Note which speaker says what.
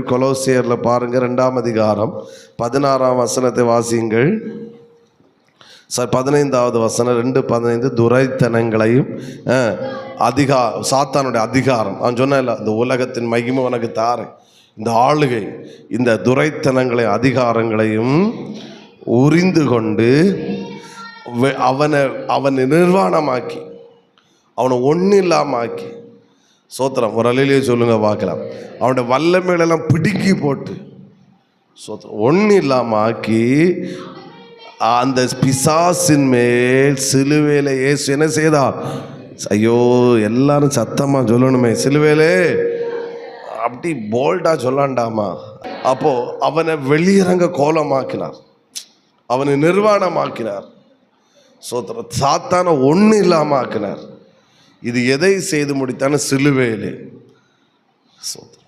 Speaker 1: கொலோசியரில் பாருங்கள், 2ஆம் அதிகாரம் 16ஆம் வசனத்தை வாசியுங்கள். 15வது வசனம் 2:15. துரைத்தனங்களையும் சாத்தானுடைய அதிகாரம், அவன் சொன்ன இந்த உலகத்தின் மகிமை உனக்கு தாரேன், இந்த ஆளுகை, இந்த துரைத்தனங்களை அதிகாரங்களையும் உரிந்து கொண்டு அவனை நிர்வாணமாக்கி, அவனை ஒன்றும் இல்லாமல் ஆக்கி, சோத்திரம், ஒரு அலையிலேயே சொல்லுங்க பார்க்கலாம், அவனுடைய வல்லமையிலெல்லாம் பிடுக்கி போட்டு சோத்திரம் ஒன்றும் இல்லாமல் ஆக்கி, அந்த பிசாசின் மேல் சிலுவையில் இயேசு என்ன செய்தார்? ஐயோ, எல்லாரும் சத்தமாக சொல்லணுமே, சிலுவையிலே அப்படி போல்டாக சொல்லாண்டாமா. அப்போ அவனை வெளியிறங்க கோலமாக்கினார், அவனை நிர்வாணமாக்கினார், சோத்திரம், சாத்தான ஒன்றும் இல்லாமல் ஆக்கினார். இது எதை செய்து முடித்தான? சிலுவையிலே. சோத்திரம்.